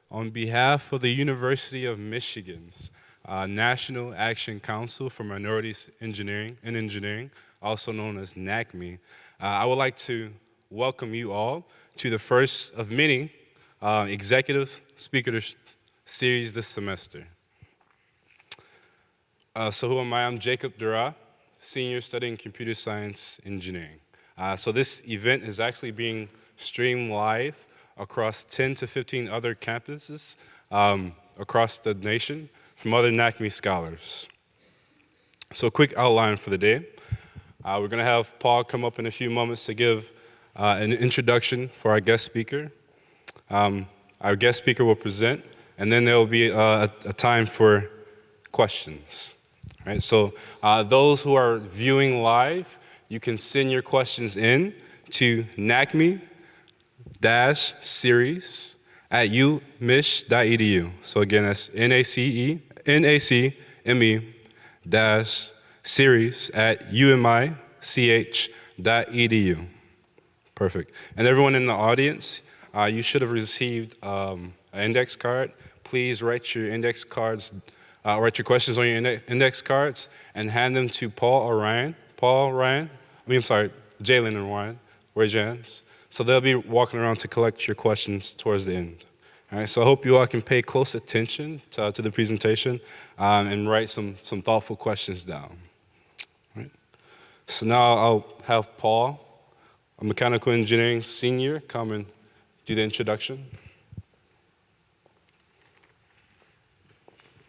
On behalf of the University of Michigan's National Action Council for Minorities Engineering, also known as NACME, I would like to welcome you all to the first of many executive speaker series this semester. So who am I? I'm Jacob Dura, senior studying computer science engineering. So this event is actually being streamed live across 10 to 15 other campuses across the nation from other NACME scholars. So a quick outline for the day. We're going to have Paul come up in a few moments to give an introduction for our guest speaker. Our guest speaker will present, and then there will be a time for questions. Right? So those who are viewing live, you can send your questions in to NACME-series@umich.edu. So again, that's NACME-series@umich.edu. Perfect. And everyone in the audience, you should have received an index card. Please write your index cards, write your questions on your index cards and hand them to Jalen and Ryan. Raise your hands. So they'll be walking around to collect your questions towards the end. All right, so I hope you all can pay close attention to the presentation and write some thoughtful questions down. All right. So now I'll have Paul, a mechanical engineering senior, come and do the introduction.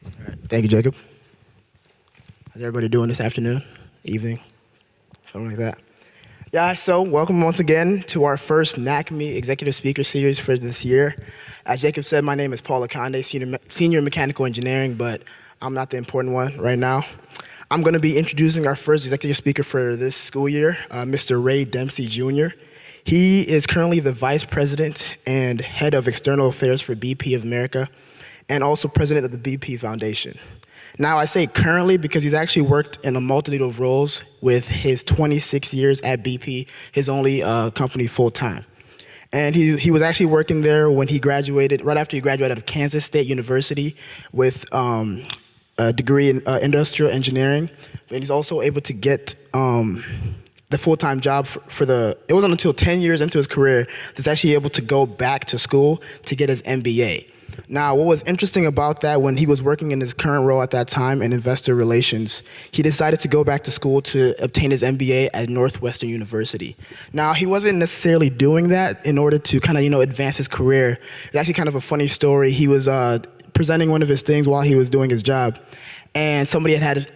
All right. Thank you, Jacob. How's everybody doing this afternoon, evening, something like that? Yeah, so welcome once again to our first NACME Executive Speaker Series for this year. As Jacob said, my name is Paula Conde, Senior Mechanical Engineering, but I'm not the important one right now. I'm going to be introducing our first executive speaker for this school year, Mr. Ray Dempsey, Jr. He is currently the Vice President and Head of External Affairs for BP of America, and also President of the BP Foundation. Now, I say currently because he's actually worked in a multitude of roles with his 26 years at BP, his only company full-time. And he was actually working there when he graduated, right after he graduated out of Kansas State University with a degree in industrial engineering. And he's also able to get the full-time job it wasn't until 10 years into his career that he's actually able to go back to school to get his MBA. Now, what was interesting about that, when he was working in his current role at that time in investor relations, he decided to go back to school to obtain his MBA at Northwestern University. Now, he wasn't necessarily doing that in order to kind of, advance his career. It's actually kind of a funny story. He was presenting one of his things while he was doing his job, and somebody had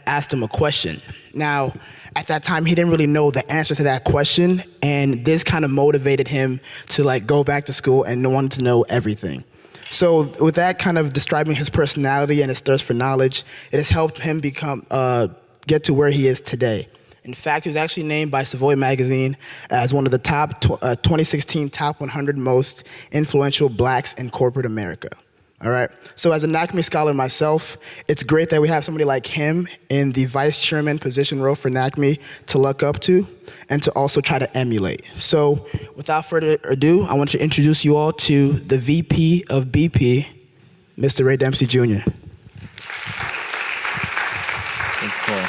asked him a question. Now, at that time, he didn't really know the answer to that question, and this kind of motivated him to go back to school and wanted to know everything. So with that kind of describing his personality and his thirst for knowledge, it has helped him get to where he is today. In fact, he was actually named by Savoy Magazine as one of the 2016 top 100 most influential blacks in corporate America. All right. So as a NACME scholar myself, it's great that we have somebody like him in the vice chairman position role for NACME to look up to and to also try to emulate. So without further ado, I want to introduce you all to the VP of BP, Mr. Ray Dempsey, Jr. Thanks, Paul.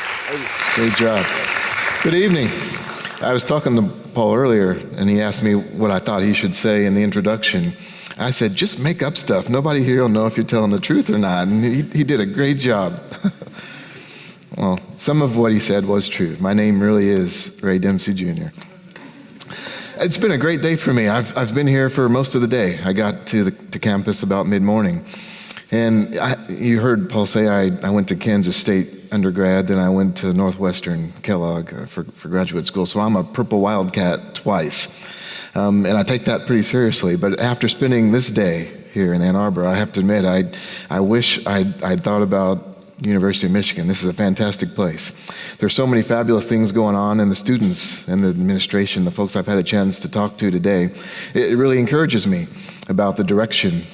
Great job. Good evening. I was talking to Paul earlier, and he asked me what I thought he should say in the introduction. I said, just make up stuff. Nobody here will know if you're telling the truth or not. And he did a great job. Well, some of what he said was true. My name really is Ray Dempsey, Jr. It's been a great day for me. I've been here for most of the day. I got to campus about mid-morning. And you heard Paul say I went to Kansas State undergrad, then I went to Northwestern Kellogg for graduate school. So I'm a Purple Wildcat twice. And I take that pretty seriously. But after spending this day here in Ann Arbor, I have to admit, I wish I'd thought about University of Michigan. This is a fantastic place. There's so many fabulous things going on, and the students and the administration, the folks I've had a chance to talk to today, it really encourages me about the direction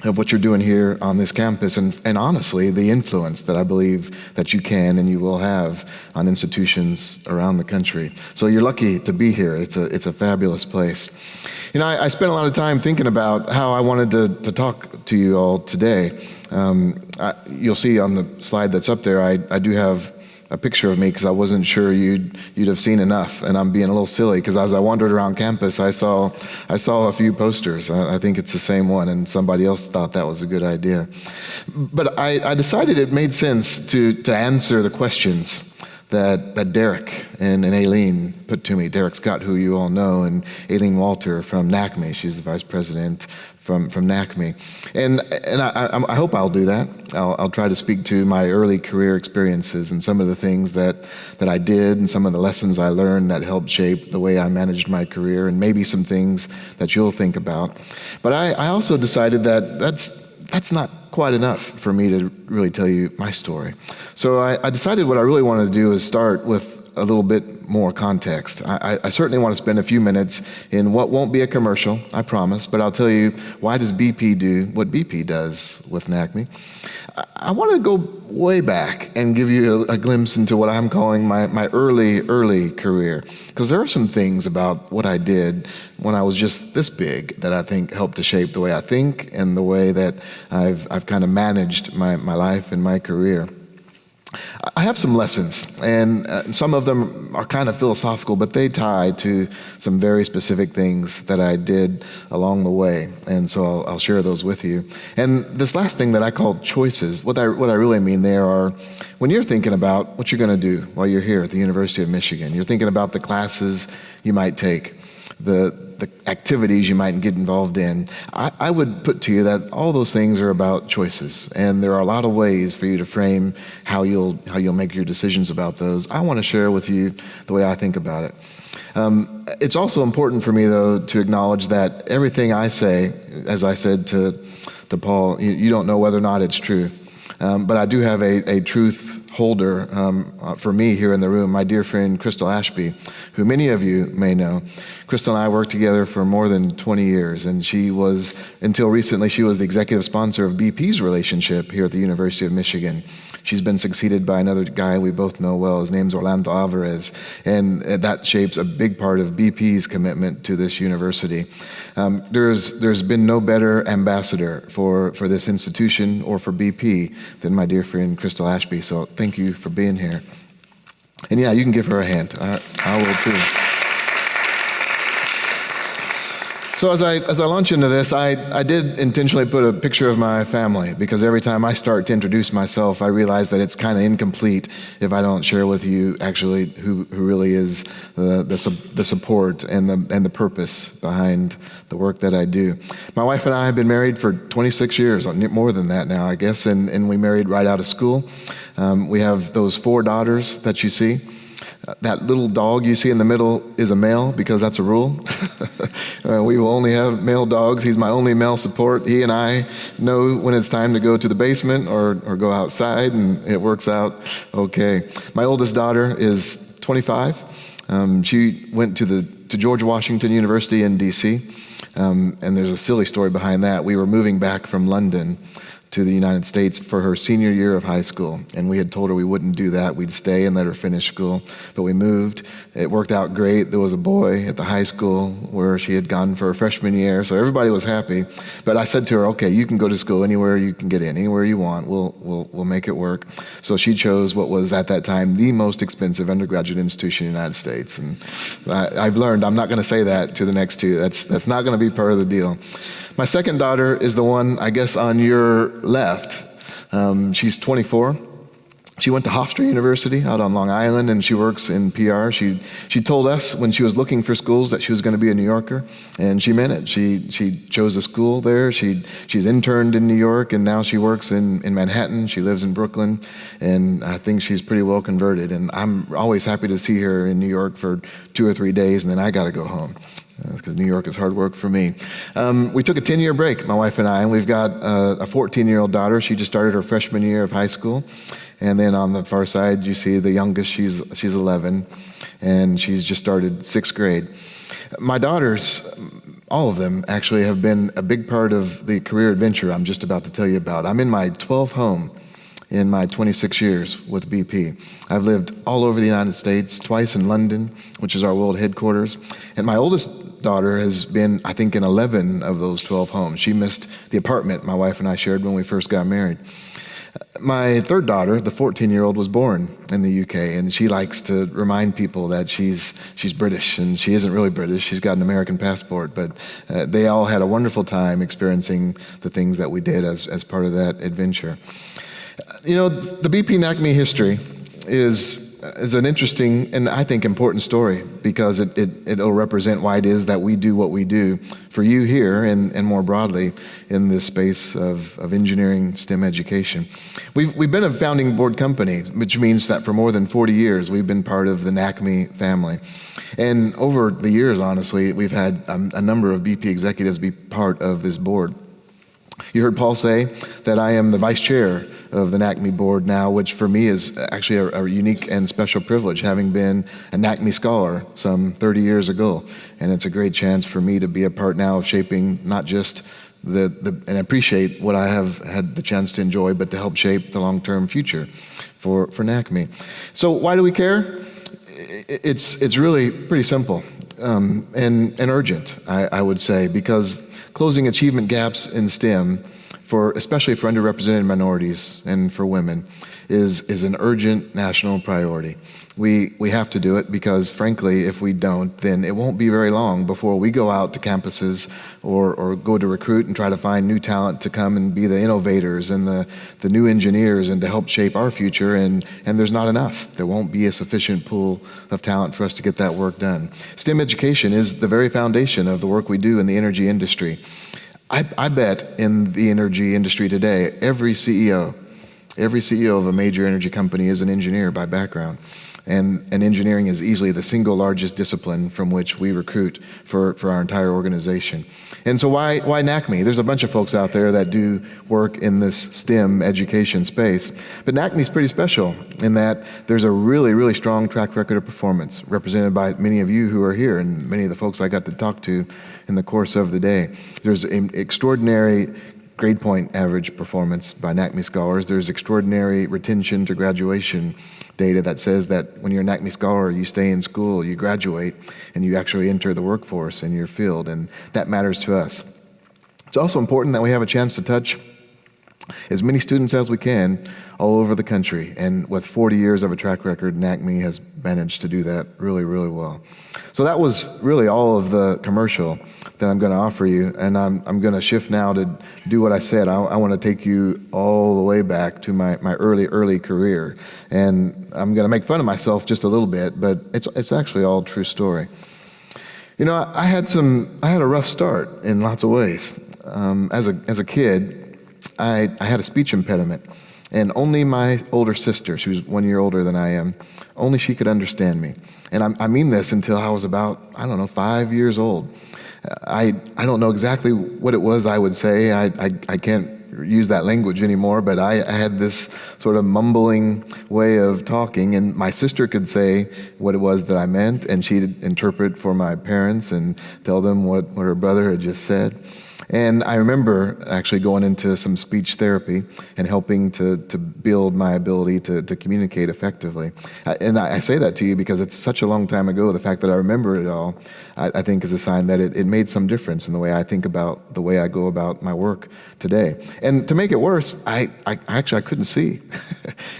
of what you're doing here on this campus, and honestly, the influence that I believe that you can and you will have on institutions around the country. So you're lucky to be here. It's a fabulous place. You know, I spent a lot of time thinking about how I wanted to talk to you all today. You'll see on the slide that's up there, I do have a picture of me because I wasn't sure you'd have seen enough, and I'm being a little silly because as I wandered around campus, I saw a few posters. I think it's the same one, and somebody else thought that was a good idea. But I decided it made sense to answer the questions that Derek and Aileen put to me. Derek Scott, who you all know, and Aileen Walter from NACME. She's the vice president from NACME. And I hope I'll do that. I'll try to speak to my early career experiences and some of the things that I did and some of the lessons I learned that helped shape the way I managed my career, and maybe some things that you'll think about. But I also decided that that's not quite enough for me to really tell you my story. So I decided what I really wanted to do is start with a little bit more context. I certainly want to spend a few minutes in what won't be a commercial, I promise, but I'll tell you, why does BP do what BP does with NACME? I want to go way back and give you a glimpse into what I'm calling my early career, because there are some things about what I did when I was just this big that I think helped to shape the way I think and the way that I've kind of managed my life and my career. I have some lessons, and some of them are kind of philosophical, but they tie to some very specific things that I did along the way, and so I'll share those with you. And this last thing that I call choices, what I really mean there are, when you're thinking about what you're going to do while you're here at the University of Michigan, you're thinking about the classes you might take, the activities you might get involved in, I would put to you that all those things are about choices, and there are a lot of ways for you to frame how you'll make your decisions about those. I want to share with you the way I think about it. It's also important for me, though, to acknowledge that everything I say, as I said to Paul, you don't know whether or not it's true, but I do have a truth holder for me here in the room, my dear friend Crystal Ashby, who many of you may know. Crystal and I worked together for more than 20 years, and she was, until recently, she was the executive sponsor of BP's relationship here at the University of Michigan. She's been succeeded by another guy we both know well. His name's Orlando Alvarez, and that shapes a big part of BP's commitment to this university. There's been no better ambassador for this institution or for BP than my dear friend Crystal Ashby, so thank you for being here. And yeah, you can give her a hand. I will too. So as I launch into this, I did intentionally put a picture of my family, because every time I start to introduce myself, I realize that it's kind of incomplete if I don't share with you actually who really is the support and the purpose behind the work that I do. My wife and I have been married for 26 years, more than that now, I guess, and we married right out of school. We have those 4 daughters that you see. That little dog you see in the middle is a male, because that's a rule. We will only have male dogs. He's my only male support. He and I know when it's time to go to the basement or go outside, and it works out okay. My oldest daughter is 25. She went to George Washington University in D.C., and there's a silly story behind that. We were moving back from London to the United States for her senior year of high school. And we had told her we wouldn't do that. We'd stay and let her finish school. But we moved. It worked out great. There was a boy at the high school where she had gone for her freshman year, so everybody was happy. But I said to her, okay, you can go to school anywhere you can get in, anywhere you want. We'll make it work. So she chose what was at that time the most expensive undergraduate institution in the United States. And I've learned I'm not going to say that to the next 2. That's not going to be part of the deal. My second daughter is the one, I guess, on your left. She's 24. She went to Hofstra University out on Long Island, and she works in PR. She told us when she was looking for schools that she was going to be a New Yorker, and she meant it. She chose a school there. She's interned in New York, and now she works in Manhattan. She lives in Brooklyn, and I think she's pretty well converted. And I'm always happy to see her in New York for 2 or 3 days, and then I got to go home, because New York is hard work for me. We took a 10-year break, my wife and I, and we've got a 14-year-old daughter. She just started her freshman year of high school. And then on the far side, you see the youngest, she's 11, and she's just started 6th grade. My daughters all of them actually have been a big part of the career adventure I'm just about to tell you about. I'm in my 12th home in my 26 years with BP. I've lived all over the United States, twice in London, which is our world headquarters. And my oldest daughter has been, I think, in 11 of those 12 homes. She missed the apartment my wife and I shared when we first got married. My third daughter, the 14-year-old, was born in the UK, and she likes to remind people that she's British, and she isn't really British. She's got an American passport, but they all had a wonderful time experiencing the things that we did as part of that adventure. You know, the BP NACME history is an interesting and I think important story because it'll represent why it is that we do what we do for you here and more broadly in this space of engineering STEM education. We've been a founding board company, which means that for more than 40 years we've been part of the NACME family. And over the years, honestly, we've had a number of BP executives be part of this board. You heard Paul say that I am the vice chair of the NACME board now, which for me is actually a unique and special privilege, having been a NACME scholar some 30 years ago. And it's a great chance for me to be a part now of shaping not just and appreciate what I have had the chance to enjoy, but to help shape the long-term future for NACME. So why do we care? It's really pretty simple and urgent, I would say, because closing achievement gaps in STEM, especially for underrepresented minorities and for women, is an urgent national priority. We have to do it because, frankly, if we don't, then it won't be very long before we go out to campuses or go to recruit and try to find new talent to come and be the innovators and the new engineers and to help shape our future, and there's not enough. There won't be a sufficient pool of talent for us to get that work done. STEM education is the very foundation of the work we do in the energy industry. I bet in the energy industry today, every CEO of a major energy company is an engineer by background. And engineering is easily the single largest discipline from which we recruit for our entire organization. And so why NACME? There's a bunch of folks out there that do work in this STEM education space. But NACME is pretty special in that there's a really, really strong track record of performance represented by many of you who are here and many of the folks I got to talk to in the course of the day. There's an extraordinary grade point average performance by NACME scholars. There's extraordinary retention to graduation data that says that when you're a NACME scholar, you stay in school, you graduate, and you actually enter the workforce in your field, and that matters to us. It's also important that we have a chance to touch as many students as we can all over the country, and with 40 years of a track record, NACME has managed to do that really, really well. So that was really all of the commercial that I'm going to offer you, and I'm going to shift now to do what I said. I want to take you all the way back to my early career, and I'm going to make fun of myself just a little bit, but it's actually all true story. You know, I had a rough start in lots of ways. As a kid, I had a speech impediment, and only my older sister, she was 1 year older than I am, only she could understand me. And I mean this until I was about, 5 years old. I don't know exactly what it was I would say. I can't use that language anymore, but I had this sort of mumbling way of talking, and my sister could say what it was that I meant, and she'd interpret for my parents and tell them what her brother had just said. And I remember actually going into some speech therapy and helping to build my ability to communicate effectively. And I say that to you because it's such a long time ago. The fact that I remember it all, I think is a sign that it made some difference in the way I think about the way I go about my work today. And to make it worse, I couldn't see.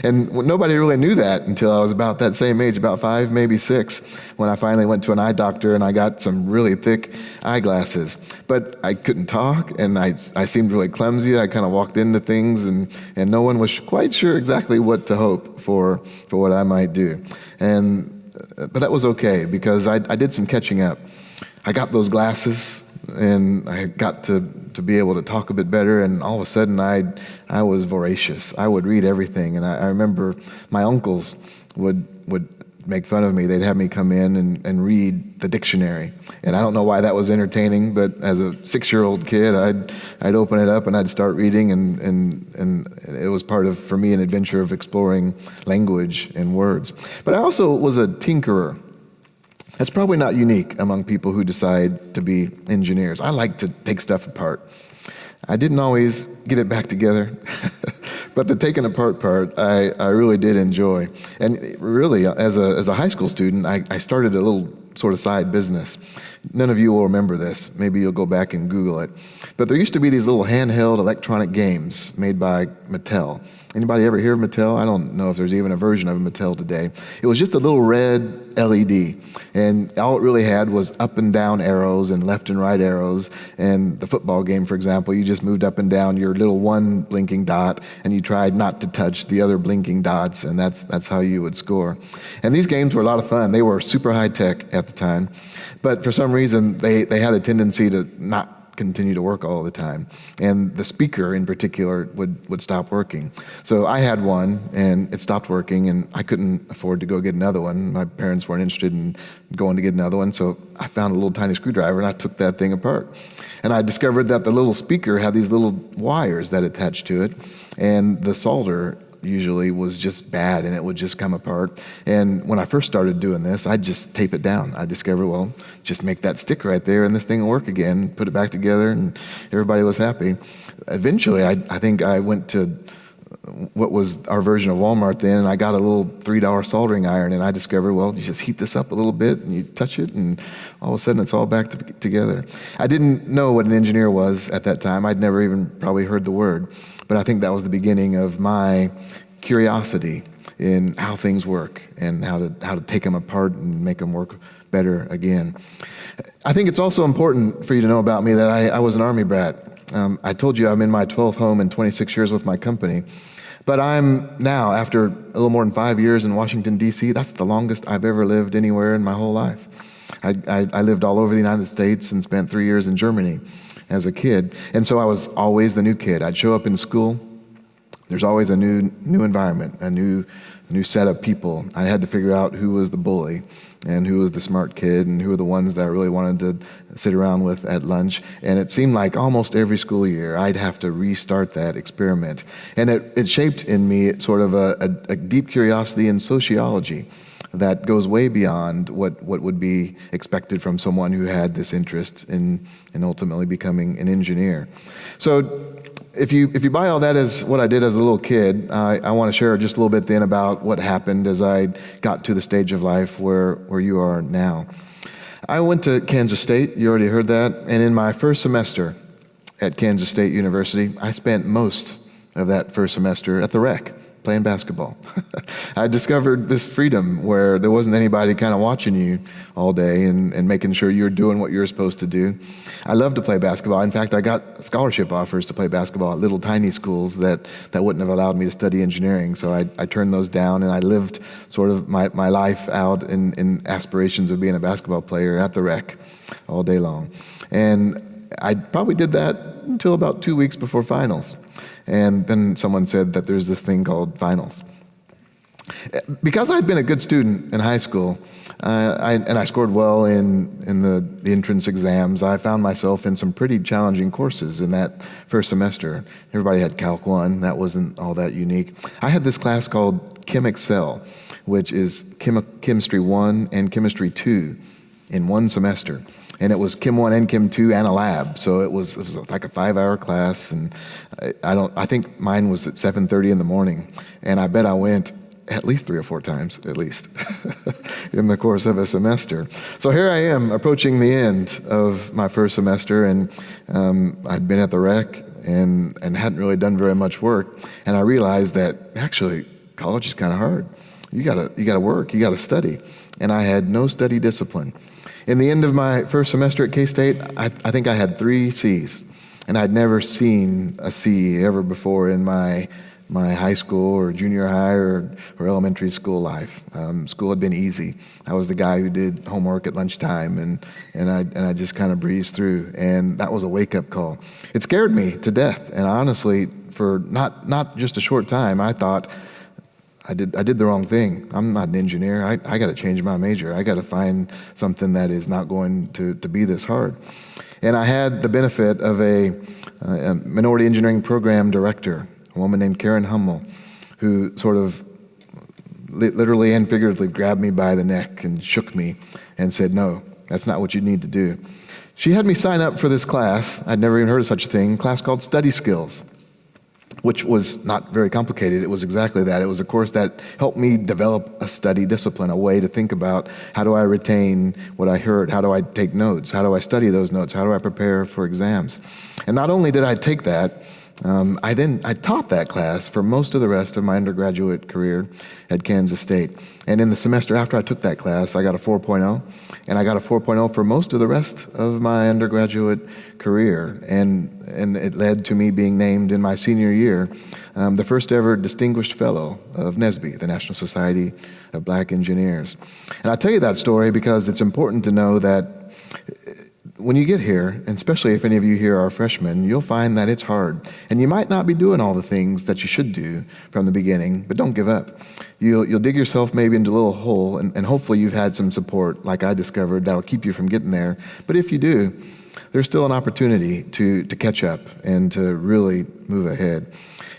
And nobody really knew that until I was about that same age, about 5, maybe 6, when I finally went to an eye doctor and I got some really thick eyeglasses. But I couldn't talk, and I seemed really clumsy. I kind of walked into things, and no one was quite sure exactly what to hope for what I might do. But that was okay, because I did some catching up. I got those glasses, and I got to be able to talk a bit better, and all of a sudden I was voracious. I would read everything, and I remember my uncles would make fun of me. They'd have me come in and read the dictionary. And I don't know why that was entertaining, but as a 6-year-old kid, I'd open it up and I'd start reading, and it was part of, for me, an adventure of exploring language and words. But I also was a tinkerer. That's probably not unique among people who decide to be engineers. I like to take stuff apart. I didn't always get it back together, but the taking apart part, I really did enjoy. And really, as a high school student, I started a little sort of side business. None of you will remember this. Maybe you'll go back and Google it. But there used to be these little handheld electronic games made by Mattel. Anybody ever hear of Mattel? I don't know if there's even a version of Mattel today. It was just a little red LED, and all it really had was up and down arrows and left and right arrows. And the football game, for example, you just moved up and down your little one blinking dot, and you tried not to touch the other blinking dots, and that's how you would score. And these games were a lot of fun. They were super high tech at the time, but for some reason they had a tendency to not continue to work all the time. And the speaker in particular would stop working. So I had one and it stopped working and I couldn't afford to go get another one. My parents weren't interested in going to get another one. So I found a little tiny screwdriver and I took that thing apart. And I discovered that the little speaker had these little wires that attached to it, and the solder usually was just bad and it would just come apart. And when I first started doing this, I'd just tape it down. I discovered, well, just make that stick right there and this thing will work again, put it back together, and everybody was happy. Eventually, I think I went to what was our version of Walmart then, and I got a little $3 soldering iron, and I discovered, well, you just heat this up a little bit and you touch it and all of a sudden it's all back together. I didn't know what an engineer was at that time. I'd never even probably heard the word. But I think that was the beginning of my curiosity in how things work and how to take them apart and make them work better again. I think it's also important for you to know about me that I was an Army brat. I told you I'm in my 12th home and 26 years with my company. But I'm now, after a little more than 5 years in Washington, D.C., that's the longest I've ever lived anywhere in my whole life. I lived all over the United States and spent 3 years in Germany as a kid. And so I was always the new kid. I'd show up in school. There's always a new environment, a new set of people. I had to figure out who was the bully and who was the smart kid and who were the ones that I really wanted to sit around with at lunch. And it seemed like almost every school year I'd have to restart that experiment. And it shaped in me sort of a deep curiosity in sociology that goes way beyond what would be expected from someone who had this interest in ultimately becoming an engineer. So if you buy all that as what I did as a little kid, I want to share just a little bit then about what happened as I got to the stage of life where you are now. I went to Kansas State, you already heard that, and in my first semester at Kansas State University, I spent most of that first semester at the rec, playing basketball. I discovered this freedom where there wasn't anybody kind of watching you all day and making sure you're doing what you're supposed to do. I love to play basketball. In fact, I got scholarship offers to play basketball at little tiny schools that wouldn't have allowed me to study engineering. So I turned those down, and I lived sort of my life out in aspirations of being a basketball player at the rec all day long. And I probably did that until about 2 weeks before finals. And then someone said that there's this thing called finals. Because I'd been a good student in high school, and I scored well in the entrance exams, I found myself in some pretty challenging courses in that first semester. Everybody had Calc 1, that wasn't all that unique. I had this class called Chem Excel, which is Chemistry 1 and Chemistry 2 in one semester. And it was Chem 1 and Chem 2 and a lab, so it was like a 5-hour class, and I think mine was at 7:30 in the morning, and I bet I went at least 3 or 4 times, at least, in the course of a semester. So here I am approaching the end of my first semester, and I'd been at the rec and hadn't really done very much work, and I realized that actually college is kind of hard. You gotta work, you gotta study, and I had no study discipline. In the end of my first semester at K-State, I think I had 3 C's, and I'd never seen a C ever before in my high school or junior high or elementary school life. School had been easy. I was the guy who did homework at lunchtime, and I just kind of breezed through, and that was a wake-up call. It scared me to death, and honestly, for not just a short time, I thought, I did the wrong thing. I'm not an engineer. I got to change my major. I got to find something that is not going to be this hard. And I had the benefit of a minority engineering program director, a woman named Karen Hummel, who sort of literally and figuratively grabbed me by the neck and shook me and said, no, that's not what you need to do. She had me sign up for this class. I'd never even heard of such a thing, a class called Study Skills, which was not very complicated. It was exactly that. It was a course that helped me develop a study discipline, a way to think about how do I retain what I heard, how do I take notes, how do I study those notes, how do I prepare for exams. And not only did I take that, I taught that class for most of the rest of my undergraduate career at Kansas State. And in the semester after I took that class, I got a 4.0, and I got a 4.0 for most of the rest of my undergraduate career. And it led to me being named in my senior year the first ever distinguished fellow of NACME, the National Society of Black Engineers. And I tell you that story because it's important to know that when you get here, and especially if any of you here are freshmen, you'll find that it's hard. And you might not be doing all the things that you should do from the beginning, but don't give up. You'll dig yourself maybe into a little hole, and hopefully you've had some support, like I discovered, that'll keep you from getting there. But if you do, there's still an opportunity to catch up and to really move ahead.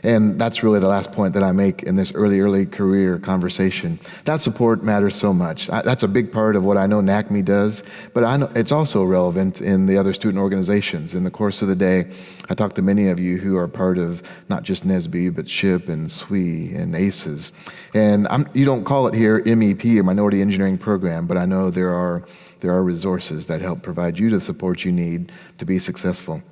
And that's really the last point that I make in this early career conversation. That support matters so much. That's a big part of what I know NACME does, but I know it's also relevant in the other student organizations. In the course of the day, I talk to many of you who are part of not just NSBE, but SHIP and SWE and ACES. And you don't call it here MEP, or Minority Engineering Program, but I know there are resources that help provide you the support you need to be successful.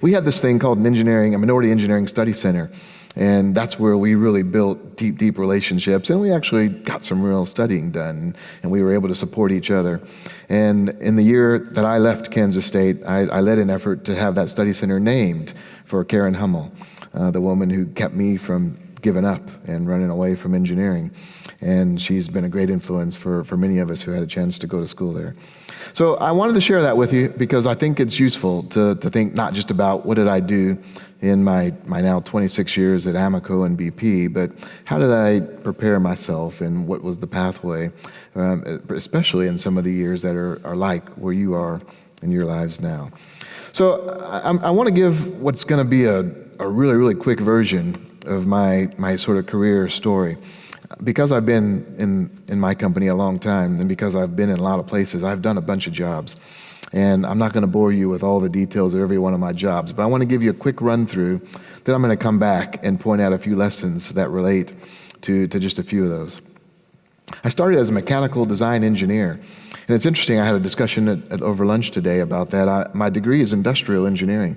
We had this thing called a Minority Engineering Study Center, and that's where we really built deep relationships, and we actually got some real studying done, and we were able to support each other. And in the year that I left Kansas State, I led an effort to have that study center named for Karen Hummel, the woman who kept me from giving up and running away from engineering. And she's been a great influence for many of us who had a chance to go to school there. So I wanted to share that with you because I think it's useful to think not just about what did I do in my now 26 years at Amoco and BP, but how did I prepare myself and what was the pathway, especially in some of the years that are like where you are in your lives now. So I want to give what's going to be a really quick version of my sort of career story. Because I've been in my company a long time, and because I've been in a lot of places, I've done a bunch of jobs. And I'm not going to bore you with all the details of every one of my jobs, but I want to give you a quick run through. Then I'm going to come back and point out a few lessons that relate to just a few of those. I started as a mechanical design engineer. And it's interesting, I had a discussion over lunch today about that. My degree is industrial engineering.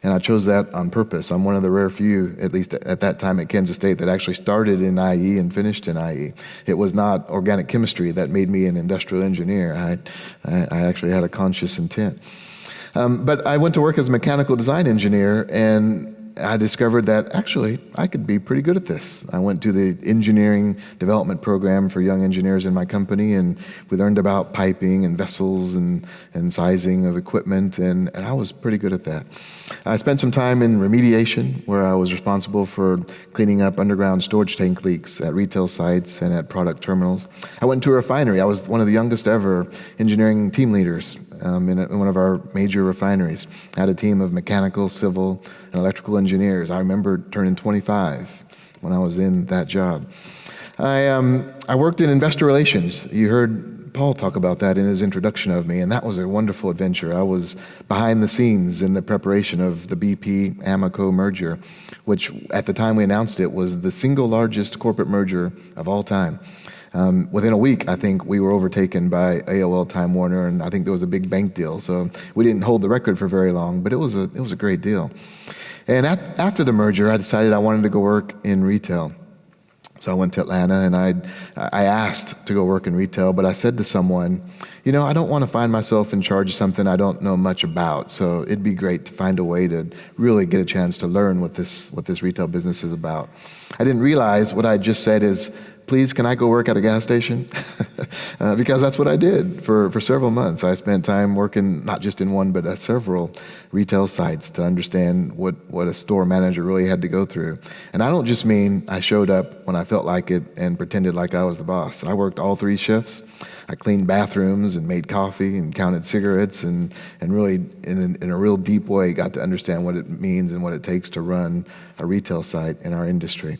And I chose that on purpose. I'm one of the rare few, at least at that time at Kansas State, that actually started in IE and finished in IE. It was not organic chemistry that made me an industrial engineer. I actually had a conscious intent. But I went to work as a mechanical design engineer, and I discovered that actually I could be pretty good at this. I went to the engineering development program for young engineers in my company, and we learned about piping and vessels and sizing of equipment, and I was pretty good at that. I spent some time in remediation, where I was responsible for cleaning up underground storage tank leaks at retail sites and at product terminals. I went to a refinery. I was one of the youngest ever engineering team leaders in one of our major refineries. I had a team of mechanical, civil, and electrical engineers. I remember turning 25 when I was in that job. I worked in investor relations. You heard Paul talk about that in his introduction of me, and that was a wonderful adventure. I was behind the scenes in the preparation of the BP-Amoco merger, which at the time we announced it was the single largest corporate merger of all time. Within a week, I think we were overtaken by AOL Time Warner, and I think there was a big bank deal. So we didn't hold the record for very long, but it was a great deal. And after the merger, I decided I wanted to go work in retail. So I went to Atlanta, and I asked to go work in retail, but I said to someone, I don't want to find myself in charge of something I don't know much about. So it'd be great to find a way to really get a chance to learn what this retail business is about. I didn't realize what I just said is, please, can I go work at a gas station? Because that's what I did for several months. I spent time working not just in one, but at several retail sites to understand what a store manager really had to go through. And I don't just mean I showed up when I felt like it and pretended like I was the boss. I worked all 3 shifts. I cleaned bathrooms and made coffee and counted cigarettes and really, in a real deep way, got to understand what it means and what it takes to run a retail site in our industry.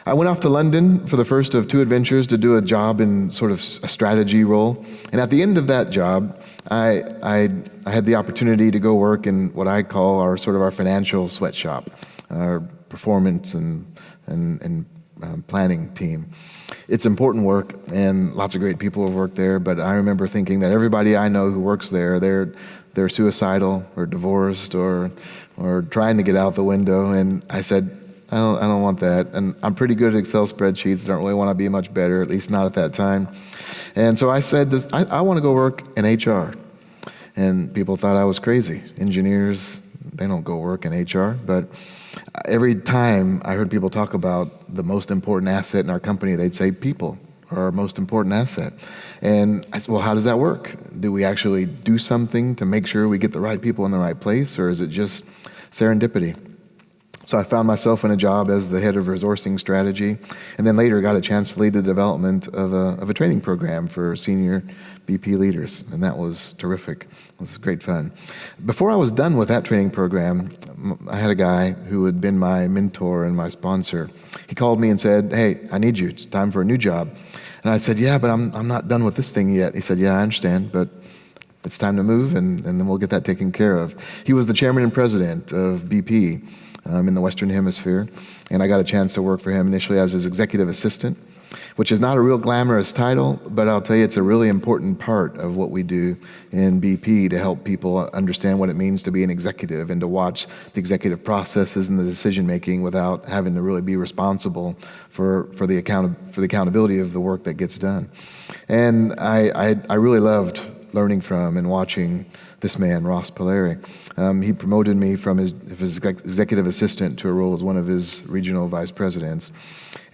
I went off to London for the first of 2 adventures to do a job in sort of a strategy role. And at the end of that job, I had the opportunity to go work in what I call our financial sweatshop, our performance and planning team. It's important work, and lots of great people have worked there, but I remember thinking that everybody I know who works there, they're suicidal or divorced or trying to get out the window, and I said, I don't want that. And I'm pretty good at Excel spreadsheets. I don't really want to be much better, at least not at that time. And so I said, I want to go work in HR. And people thought I was crazy. Engineers, they don't go work in HR. But every time I heard people talk about the most important asset in our company, they'd say people are our most important asset. And I said, well, how does that work? Do we actually do something to make sure we get the right people in the right place, or is it just serendipity? So I found myself in a job as the head of resourcing strategy, and then later got a chance to lead the development of a training program for senior BP leaders, and that was terrific. It was great fun. Before I was done with that training program, I had a guy who had been my mentor and my sponsor. He called me and said, hey, I need you. It's time for a new job. And I said, yeah, but I'm not done with this thing yet. He said, yeah, I understand, but it's time to move, and then we'll get that taken care of. He was the chairman and president of BP. In the Western Hemisphere, and I got a chance to work for him initially as his executive assistant, which is not a real glamorous title, but I'll tell you it's a really important part of what we do in BP to help people understand what it means to be an executive and to watch the executive processes and the decision making without having to really be responsible for the accountability of the work that gets done. And I really loved learning from and watching this man, Ross Polari. He promoted me from his executive assistant to a role as one of his regional vice presidents.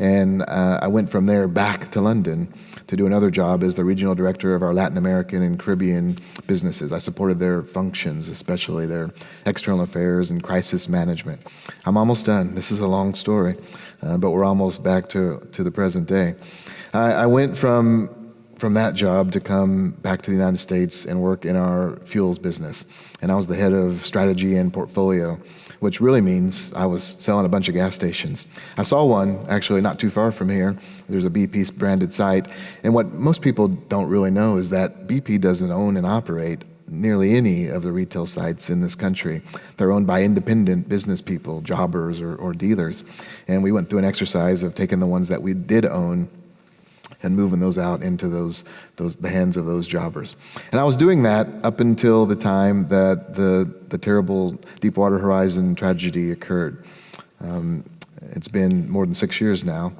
And I went from there back to London to do another job as the regional director of our Latin American and Caribbean businesses. I supported their functions, especially their external affairs and crisis management. I'm almost done. This is a long story, but we're almost back to the present day. I went from that job to come back to the United States and work in our fuels business. And I was the head of strategy and portfolio, which really means I was selling a bunch of gas stations. I saw one, actually not too far from here. There's a BP branded site. And what most people don't really know is that BP doesn't own and operate nearly any of the retail sites in this country. They're owned by independent business people, jobbers or dealers. And we went through an exercise of taking the ones that we did own and moving those out into the hands of those jobbers. And I was doing that up until the time that the terrible Deepwater Horizon tragedy occurred. It's been more than 6 years now.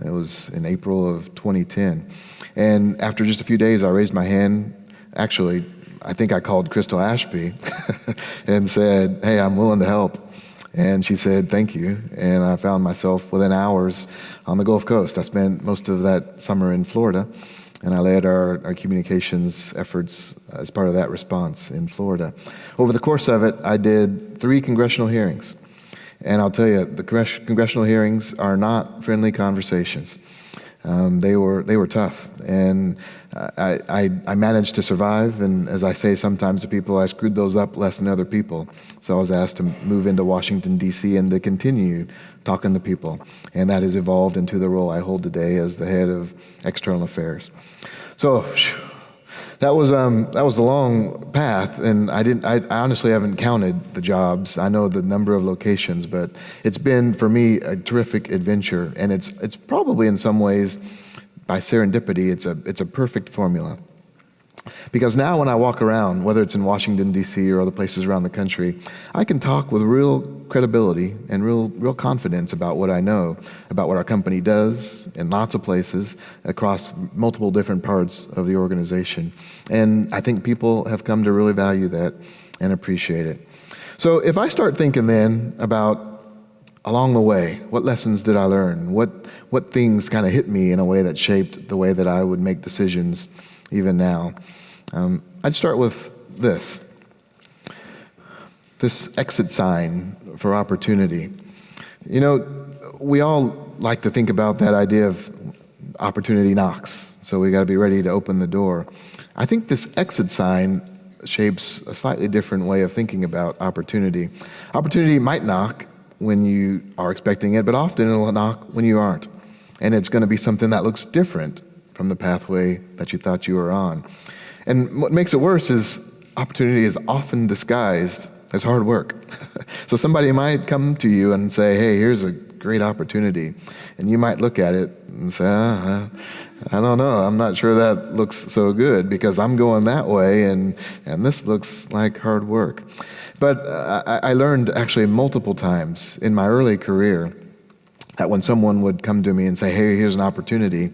It was in April of 2010. And after just a few days, I raised my hand. Actually, I think I called Crystal Ashby and said, hey, I'm willing to help. And she said, thank you. And I found myself within hours on the Gulf Coast. I spent most of that summer in Florida, and I led our communications efforts as part of that response in Florida. Over the course of it, I did 3 congressional hearings. And I'll tell you, the congressional hearings are not friendly conversations. They were tough, and I managed to survive, and as I say sometimes to people, I screwed those up less than other people. So I was asked to move into Washington, D.C. and to continue talking to people, and that has evolved into the role I hold today as the head of external affairs. So that was a long path, and I honestly haven't counted the jobs. I know the number of locations, but it's been for me a terrific adventure, and it's probably in some ways by serendipity. It's a perfect formula. Because now when I walk around, whether it's in Washington, D.C. or other places around the country, I can talk with real credibility and real confidence about what I know, about what our company does in lots of places across multiple different parts of the organization. And I think people have come to really value that and appreciate it. So if I start thinking then about along the way, what lessons did I learn? What things kind of hit me in a way that shaped the way that I would make decisions even now? I'd start with this exit sign for opportunity. You know, we all like to think about that idea of opportunity knocks, so we got to be ready to open the door. I think this exit sign shapes a slightly different way of thinking about opportunity. Opportunity might knock when you are expecting it, but often it'll knock when you aren't. And it's going to be something that looks different from the pathway that you thought you were on. And what makes it worse is opportunity is often disguised as hard work. So somebody might come to you and say, hey, here's a great opportunity. And you might look at it and say, I don't know, I'm not sure that looks so good because I'm going that way and this looks like hard work. But I learned actually multiple times in my early career that when someone would come to me and say, hey, here's an opportunity,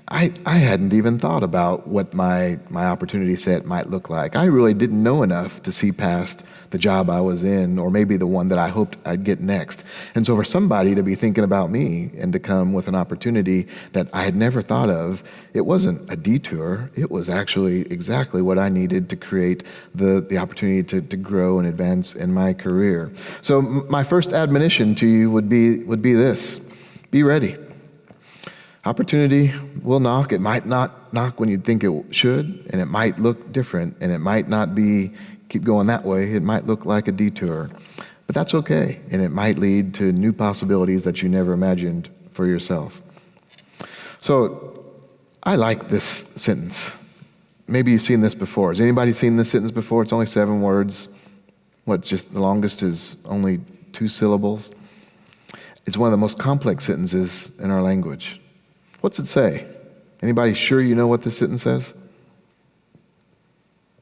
I hadn't even thought about what my opportunity set might look like. I really didn't know enough to see past the job I was in, or maybe the one that I hoped I'd get next. And so for somebody to be thinking about me and to come with an opportunity that I had never thought of, it wasn't a detour. It was actually exactly what I needed to create the opportunity to grow and advance in my career. So my first admonition to you would be this: be ready. Opportunity will knock. It might not knock when you think it should, and it might look different, and it might not be keep going that way. It might look like a detour, but that's okay, and it might lead to new possibilities that you never imagined for yourself. So I like this sentence. Maybe you've seen this before. Has anybody seen this sentence before? It's only 7 words. Just the longest is only 2 syllables. It's one of the most complex sentences in our language. What's it say? Anybody sure you know what this sentence says?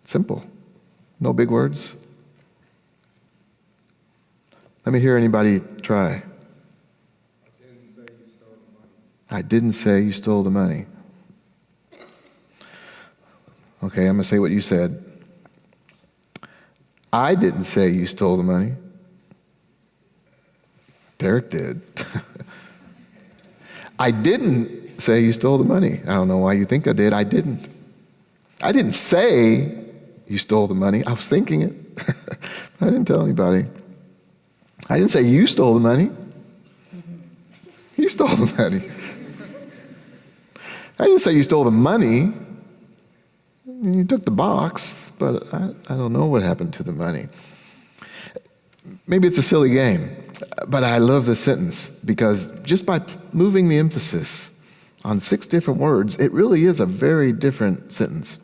Simple. No big words. Let me hear anybody try. I didn't say you stole the money. Okay, I'm going to say what you said. I didn't say you stole the money. Derek did. I didn't say you stole the money. I don't know why you think I did. I didn't. I didn't say you stole the money. I was thinking it. I didn't tell anybody. I didn't say you stole the money. He stole the money. I didn't say you stole the money. You took the box, but I don't know what happened to the money. Maybe it's a silly game, but I love this sentence because just by moving the emphasis on 6 different words, it really is a very different sentence.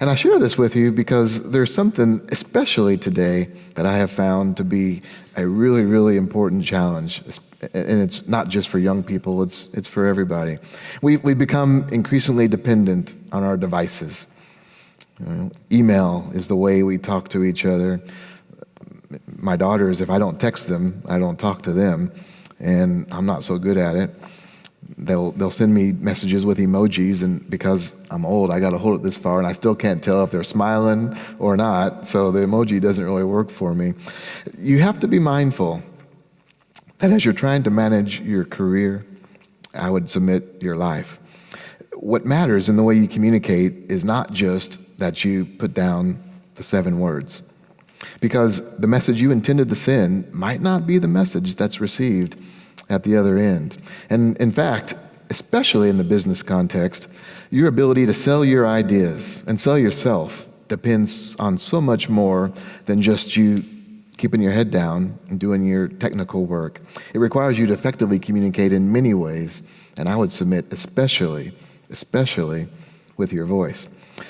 And I share this with you because there's something, especially today, that I have found to be a really, really important challenge. And it's not just for young people, it's for everybody. We've become increasingly dependent on our devices. Email is the way we talk to each other. My daughters, if I don't text them, I don't talk to them, and I'm not so good at it. They'll send me messages with emojis, and because I'm old, I got to hold it this far, and I still can't tell if they're smiling or not, so the emoji doesn't really work for me. You have to be mindful that as you're trying to manage your career, I would submit your life. What matters in the way you communicate is not just that you put down the 7 words, because the message you intended to send might not be the message that's received at the other end. And in fact, especially in the business context, your ability to sell your ideas and sell yourself depends on so much more than just you keeping your head down and doing your technical work. It requires you to effectively communicate in many ways, and I would submit especially with your voice.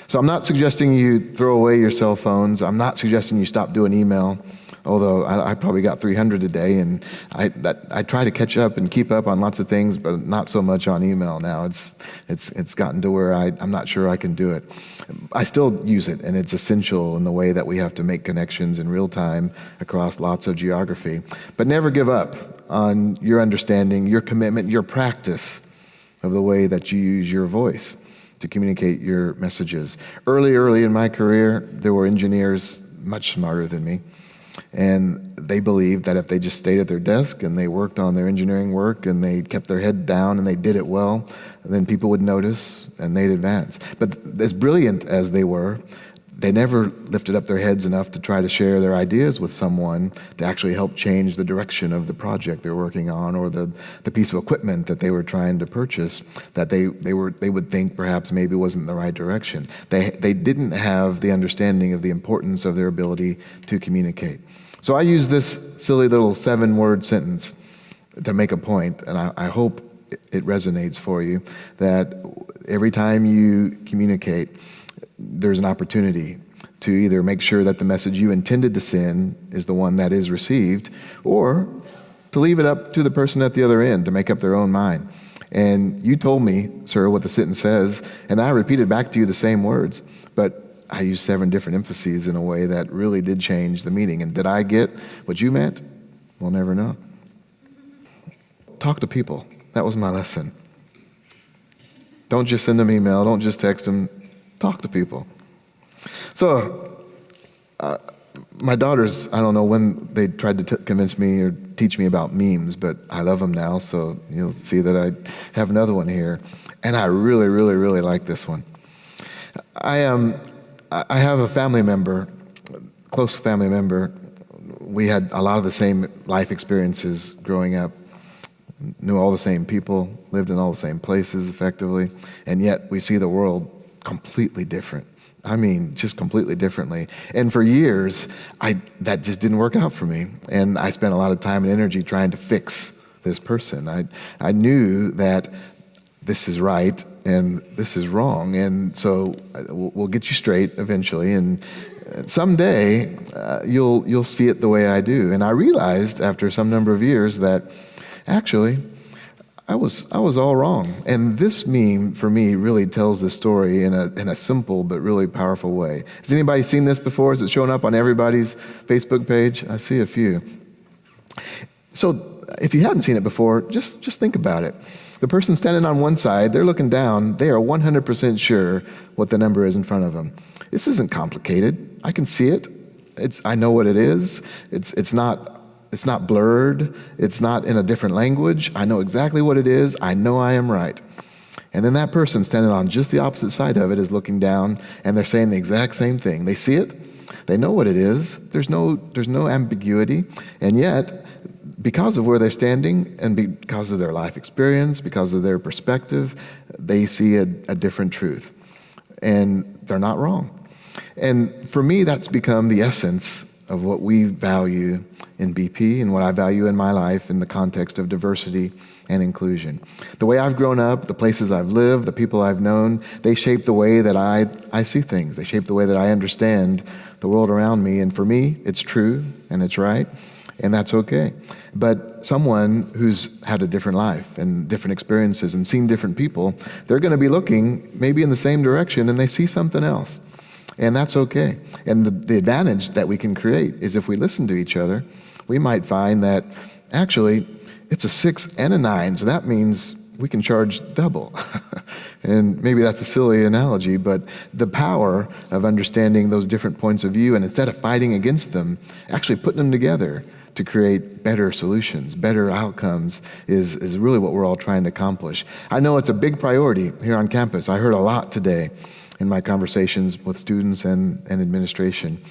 So I'm not suggesting you throw away your cell phones. I'm not suggesting you stop doing email, although I probably got 300 a day, and I try to catch up and keep up on lots of things, but not so much on email now. It's gotten to where I'm not sure I can do it. I still use it, and it's essential in the way that we have to make connections in real time across lots of geography. But never give up on your understanding, your commitment, your practice of the way that you use your voice to communicate your messages. Early in my career, there were engineers much smarter than me, and they believed that if they just stayed at their desk and they worked on their engineering work and they kept their head down and they did it well, then people would notice and they'd advance. But as brilliant as they were, they never lifted up their heads enough to try to share their ideas with someone to actually help change the direction of the project they're working on, or the piece of equipment that they were trying to purchase that they would think perhaps maybe wasn't the right direction. They didn't have the understanding of the importance of their ability to communicate. So I use this silly little 7-word sentence to make a point, and I hope it resonates for you, that every time you communicate, there's an opportunity to either make sure that the message you intended to send is the one that is received, or to leave it up to the person at the other end to make up their own mind. And you told me, sir, what the sentence says, and I repeated back to you the same words, but I used 7 different emphases in a way that really did change the meaning. And did I get what you meant? We'll never know. Talk to people. That was my lesson. Don't just send them email. Don't just text them. Talk to people. So, my daughters, I don't know when they tried to convince me or teach me about memes, but I love them now, so you'll see that I have another one here. And I really, really, really like this one. I have a family member, close family member. We had a lot of the same life experiences growing up, knew all the same people, lived in all the same places effectively, and yet we see the world completely different. I mean, just completely differently. And for years, that just didn't work out for me. And I spent a lot of time and energy trying to fix this person. I knew that this is right and this is wrong. And so we'll get you straight eventually. And someday, you'll see it the way I do. And I realized after some number of years that actually, I was all wrong. And this meme, for me, really tells the story in a simple but really powerful way. Has anybody seen this before? Is it showing up on everybody's Facebook page? I see a few. So if you hadn't seen it before, just think about it. The person standing on one side, they're looking down. They are 100% sure what the number is in front of them. This isn't complicated. I can see it. I know what it is. It's not blurred. It's not in a different language. I know exactly what it is. I know I am right. And then that person standing on just the opposite side of it is looking down, and they're saying the exact same thing. They see it. They know what it is. There's no ambiguity. And yet, because of where they're standing and because of their life experience, because of their perspective, they see a different truth. And they're not wrong. And for me, that's become the essence of what we value in BP and what I value in my life in the context of diversity and inclusion. The way I've grown up, the places I've lived, the people I've known, they shape the way that I see things. They shape the way that I understand the world around me. And for me, it's true and it's right, and that's okay. But someone who's had a different life and different experiences and seen different people, they're going to be looking maybe in the same direction and they see something else. And that's okay. And the advantage that we can create is if we listen to each other, we might find that actually it's a 6 and a 9, so that means we can charge double. And maybe that's a silly analogy, but the power of understanding those different points of view and instead of fighting against them, actually putting them together to create better solutions, better outcomes is really what we're all trying to accomplish. I know it's a big priority here on campus. I heard a lot today in my conversations with students and administration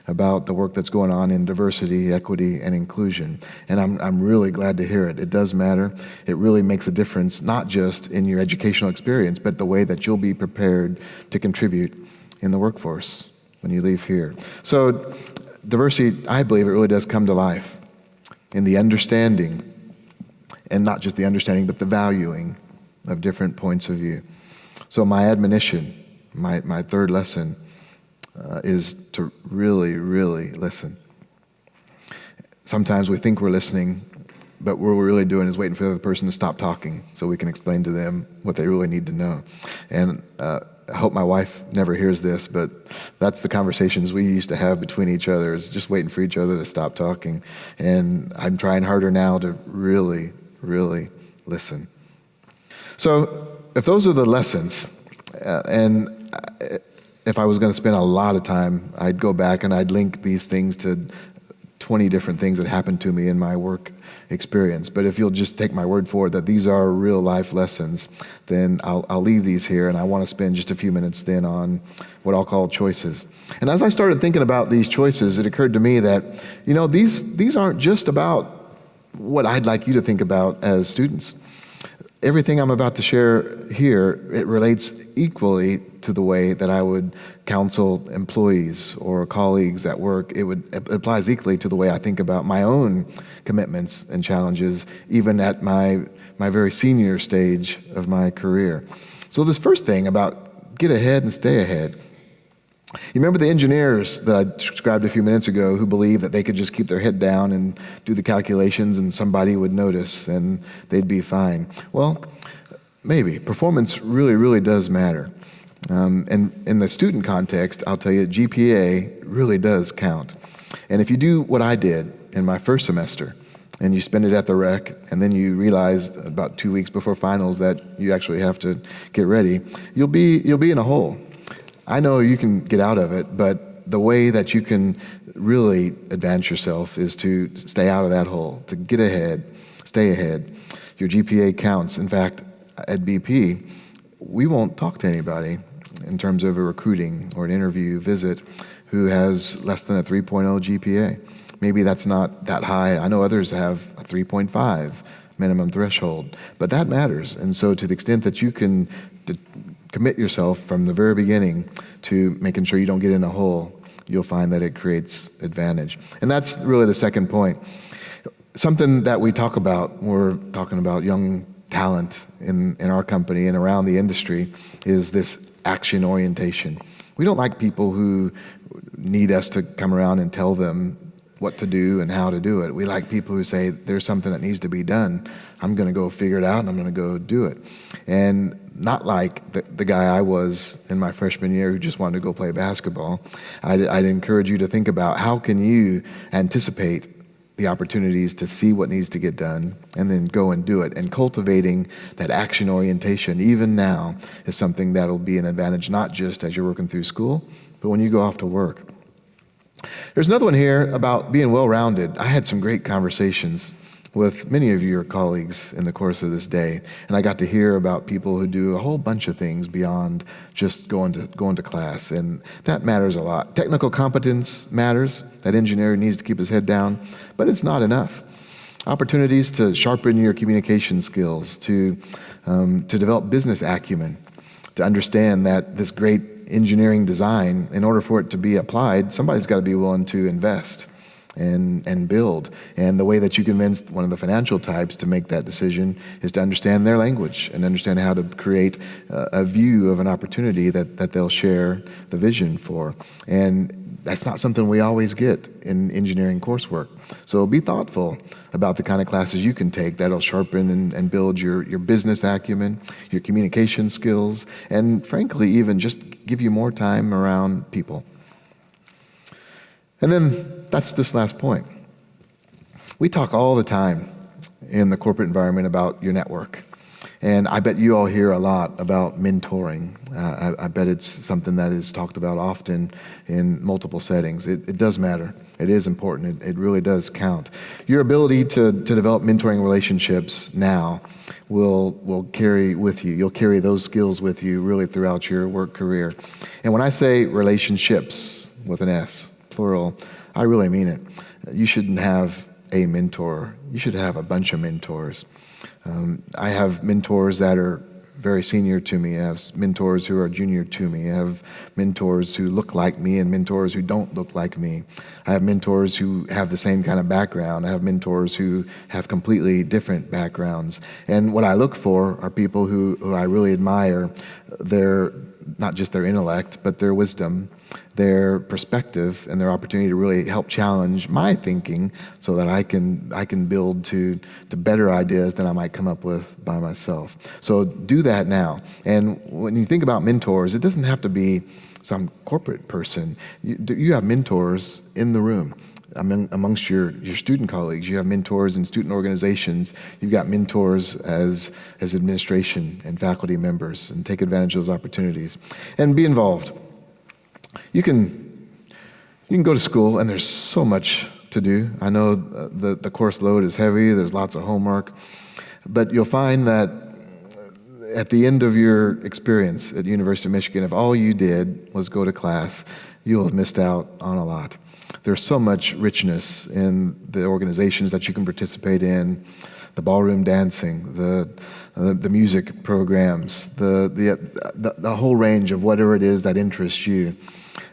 about the work that's going on in diversity, equity, and inclusion. And I'm really glad to hear it. It does matter. It really makes a difference, not just in your educational experience, but the way that you'll be prepared to contribute in the workforce when you leave here. So diversity, I believe it really does come to life in the understanding, and not just the understanding, but the valuing of different points of view. So my admonition, my third lesson is to really, really listen. Sometimes we think we're listening, but what we're really doing is waiting for the other person to stop talking so we can explain to them what they really need to know. And I hope my wife never hears this, but that's the conversations we used to have between each other, is just waiting for each other to stop talking. And I'm trying harder now to really, really listen. So if those are the lessons, and if I was going to spend a lot of time, I'd go back and I'd link these things to 20 different things that happened to me in my work experience. But if you'll just take my word for it that these are real life lessons, then I'll leave these here, and I want to spend just a few minutes then on what I'll call choices. And as I started thinking about these choices, it occurred to me that, these aren't just about what I'd like you to think about as students. everything I'm about to share here, it relates equally to the way that I would counsel employees or colleagues at work. It applies equally to the way I think about my own commitments and challenges, even at my very senior stage of my career. So this first thing about get ahead and stay ahead. You remember the engineers that I described a few minutes ago who believed that they could just keep their head down and do the calculations and somebody would notice and they'd be fine? Well, maybe. Performance really, really does matter. And in the student context, I'll tell you, GPA really does count. And if you do what I did in my first semester, and you spend it at the rec, and then you realize about 2 weeks before finals that you actually have to get ready, you'll be in a hole. I know you can get out of it, but the way that you can really advance yourself is to stay out of that hole, to get ahead, stay ahead. Your GPA counts. In fact, at BP, we won't talk to anybody in terms of a recruiting or an interview visit who has less than a 3.0 GPA. Maybe that's not that high. I know others have a 3.5 minimum threshold, but that matters. And so to the extent that you can commit yourself from the very beginning to making sure you don't get in a hole, you'll find that it creates advantage. And that's really the second point. Something that we talk about when we're talking about young talent in our company and around the industry is this action orientation. We don't like people who need us to come around and tell them what to do and how to do it. We like people who say, there's something that needs to be done. I'm going to go figure it out and I'm going to go do it. And not like the guy I was in my freshman year who just wanted to go play basketball. I'd encourage you to think about how can you anticipate the opportunities to see what needs to get done and then go and do it. And cultivating that action orientation, even now, is something that'll be an advantage not just as you're working through school, but when you go off to work. There's another one here about being well-rounded. I had some great conversations with many of your colleagues in the course of this day, and I got to hear about people who do a whole bunch of things beyond just going to class, and that matters a lot. Technical competence matters. That engineer needs to keep his head down, but it's not enough. Opportunities to sharpen your communication skills, to develop business acumen, to understand that this great engineering design, in order for it to be applied, somebody's got to be willing to invest and build. And the way that you convince one of the financial types to make that decision is to understand their language and understand how to create a view of an opportunity that they'll share the vision for. And that's not something we always get in engineering coursework. So be thoughtful about the kind of classes you can take that'll sharpen and build your business acumen, your communication skills, and frankly, even just give you more time around people. And then that's this last point. We talk all the time in the corporate environment about your network. And I bet you all hear a lot about mentoring. I bet it's something that is talked about often in multiple settings. It does matter. It is important. It really does count. Your ability to develop mentoring relationships now will carry with you. You'll carry those skills with you really throughout your work career. And when I say relationships with an S, plural, I really mean it. You shouldn't have a mentor. You should have a bunch of mentors. I have mentors that are very senior to me. I have mentors who are junior to me. I have mentors who look like me and mentors who don't look like me. I have mentors who have the same kind of background. I have mentors who have completely different backgrounds. And what I look for are people who I really admire, not just their intellect, but their wisdom, their perspective, and their opportunity to really help challenge my thinking so that I can build to better ideas than I might come up with by myself. So do that now. And when you think about mentors, it doesn't have to be some corporate person. You have mentors in the room. Amongst your student colleagues, you have mentors in student organizations. You've got mentors as administration and faculty members, and take advantage of those opportunities. And be involved. You can go to school, and there's so much to do. I know the course load is heavy. There's lots of homework. But you'll find that at the end of your experience at University of Michigan, if all you did was go to class, you'll have missed out on a lot. There's so much richness in the organizations that you can participate in, the ballroom dancing, the music programs, the whole range of whatever it is that interests you.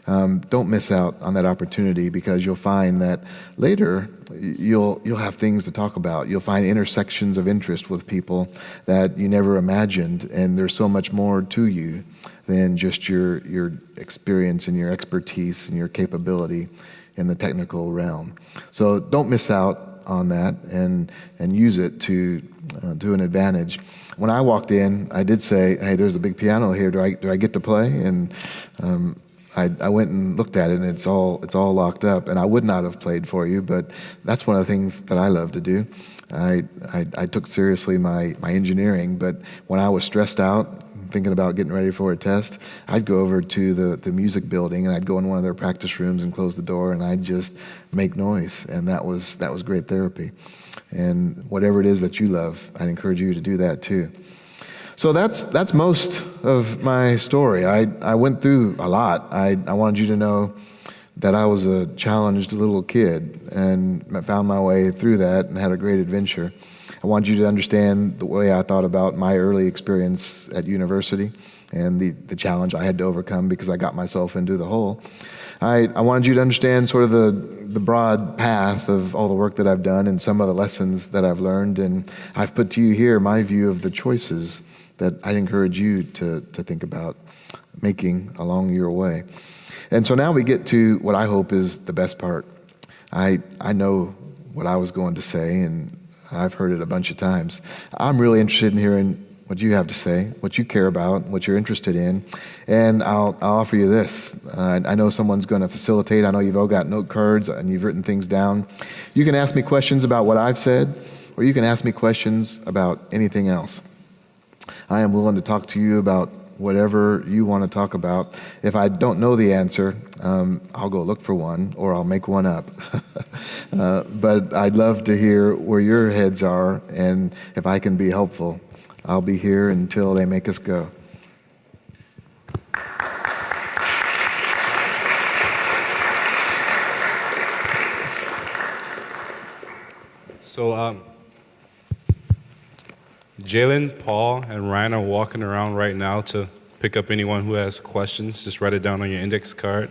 Don't miss out on that opportunity, because you'll find that later you'll have things to talk about. You'll find intersections of interest with people that you never imagined, and there's so much more to you than just your experience and your expertise and your capability in the technical realm. So don't miss out on that, and use it to an advantage. When I walked in, I did say, "Hey, there's a big piano here. Do I get to play?" And I went and looked at it, and it's all locked up. And I would not have played for you, but that's one of the things that I love to do. I took seriously my engineering, but when I was stressed out, thinking about getting ready for a test, I'd go over to the music building, and I'd go in one of their practice rooms and close the door, and I'd just make noise, and that was great therapy. And whatever it is that you love, I'd encourage you to do that too. So that's most of my story. I went through a lot. I wanted you to know that I was a challenged little kid, and I found my way through that and had a great adventure. I wanted you to understand the way I thought about my early experience at university and the challenge I had to overcome because I got myself into the hole. I wanted you to understand sort of the broad path of all the work that I've done and some of the lessons that I've learned, and I've put to you here my view of the choices that I encourage you to think about making along your way. And so now we get to what I hope is the best part. I know what I was going to say, and I've heard it a bunch of times. I'm really interested in hearing what you have to say, what you care about, what you're interested in, and I'll offer you this. I know someone's going to facilitate. I know you've all got note cards and you've written things down. You can ask me questions about what I've said, or you can ask me questions about anything else. I am willing to talk to you about whatever you want to talk about. If I don't know the answer, I'll go look for one, or I'll make one up. But I'd love to hear where your heads are, and if I can be helpful, I'll be here until they make us go. So, Jalen, Paul, and Ryan are walking around right now to pick up anyone who has questions. Just write it down on your index card.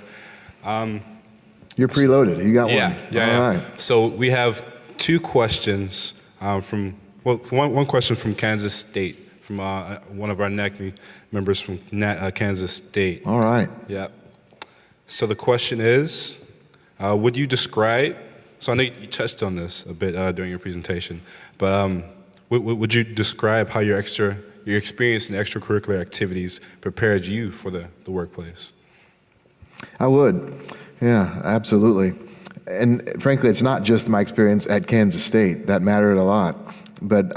You're preloaded. You got one. Yeah. All right. So we have two questions one question from Kansas State, from one of our NACME members from Kansas State. All right. Yeah. So the question is, would you describe, so I know you touched on this a bit during your presentation, but would you describe how your experience in extracurricular activities prepared you for the workplace? I would. Yeah, absolutely. And frankly, it's not just my experience at Kansas State. That mattered a lot. But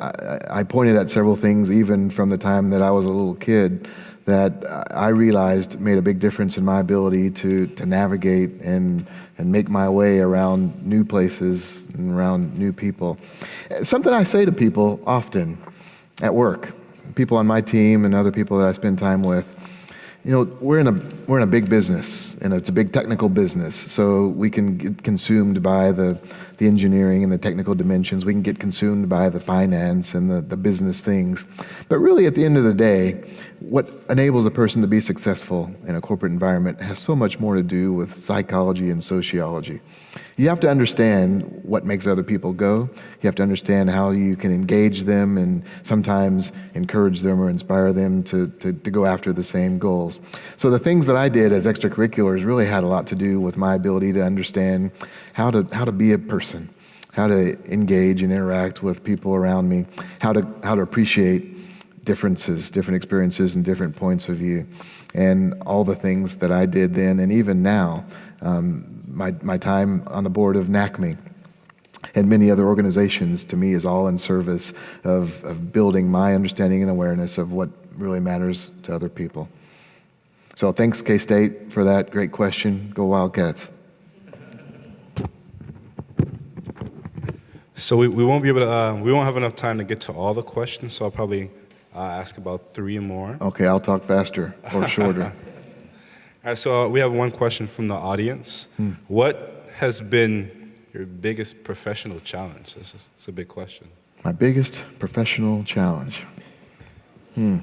I pointed at several things, even from the time that I was a little kid, that I realized made a big difference in my ability to navigate and make my way around new places and around new people. Something I say to people often at work, people on my team and other people that I spend time with, you know, we're in a big business, and it's a big technical business, so we can get consumed by the engineering and the technical dimensions. We can get consumed by the finance and the business things. But really, at the end of the day, what enables a person to be successful in a corporate environment has so much more to do with psychology and sociology. You have to understand what makes other people go. You have to understand how you can engage them and sometimes encourage them or inspire them to go after the same goals. So the things that I did as extracurriculars really had a lot to do with my ability to understand how to be a person, how to engage and interact with people around me, how to appreciate differences, different experiences, and different points of view. And all the things that I did then and even now, my time on the board of NACME and many other organizations, to me, is all in service of building my understanding and awareness of what really matters to other people. So thanks, K-State, for that great question. Go Wildcats. So we won't be able to, we won't have enough time to get to all the questions, so I'll probably ask about 3 more. Okay, I'll talk faster or shorter. All right, so we have one question from the audience. What has been your biggest professional challenge? That's a big question. My biggest professional challenge. There's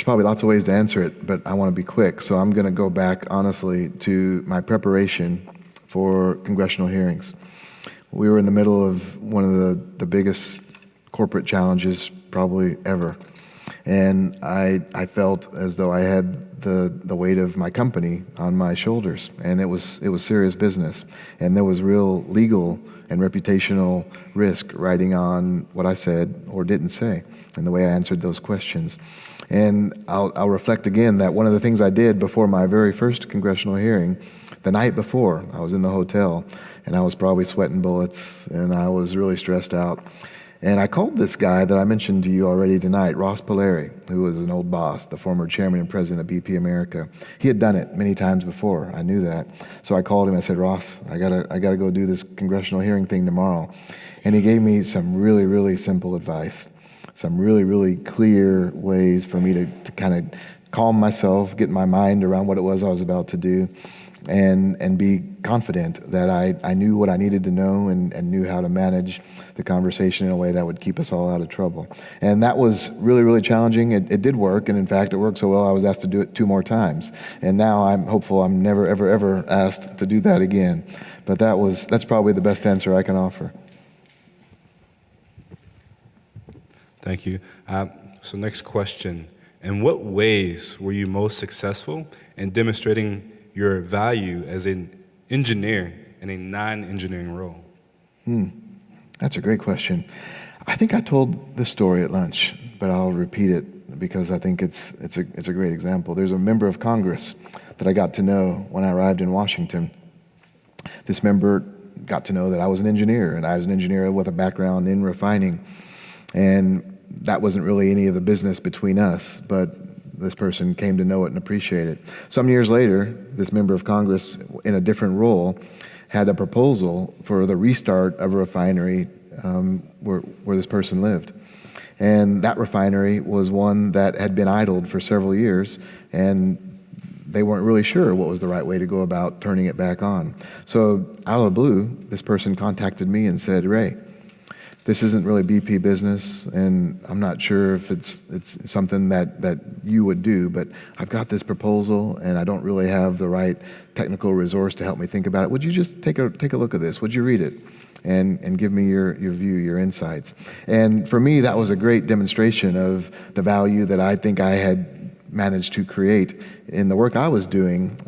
probably lots of ways to answer it, but I want to be quick, so I'm going to go back, honestly, to my preparation for congressional hearings. We were in the middle of one of the biggest corporate challenges probably ever, and I felt as though I had the weight of my company on my shoulders, and it was serious business, and there was real legal and reputational risk riding on what I said or didn't say and the way I answered those questions. And I'll reflect again that one of the things I did before my very first congressional hearing, the night before, I was in the hotel, and I was probably sweating bullets, and I was really stressed out. And I called this guy that I mentioned to you already tonight, Ross Polari, who was an old boss, the former chairman and president of BP America. He had done it many times before. I knew that. So I called him. I said, Ross, I gotta go do this congressional hearing thing tomorrow. And he gave me some really, really simple advice, some really, really clear ways for me to kind of calm myself, get my mind around what it was I was about to do, and be confident that I knew what I needed to know and knew how to manage the conversation in a way that would keep us all out of trouble. And that was really, really challenging. It did work, and in fact, it worked so well I was asked to do it 2 more times. And now I'm hopeful I'm never, ever, ever asked to do that again. But that's probably the best answer I can offer. Thank you. So next question. In what ways were you most successful in demonstrating your value as an engineer in a non-engineering role? That's a great question. I think I told this story at lunch, but I'll repeat it because I think it's a great example. There's a member of Congress that I got to know when I arrived in Washington. This member got to know that I was an engineer, and I was an engineer with a background in refining. And that wasn't really any of the business between us, but this person came to know it and appreciate it. Some years later, this member of Congress, in a different role, had a proposal for the restart of a refinery where this person lived. And that refinery was one that had been idled for several years, and they weren't really sure what was the right way to go about turning it back on. So out of the blue, this person contacted me and said, Ray, this isn't really BP business, and I'm not sure if it's something that you would do, but I've got this proposal, and I don't really have the right technical resource to help me think about it. Would you just take a look at this? Would you read it and give me your view, your insights? And for me, that was a great demonstration of the value that I think I had managed to create in the work I was doing,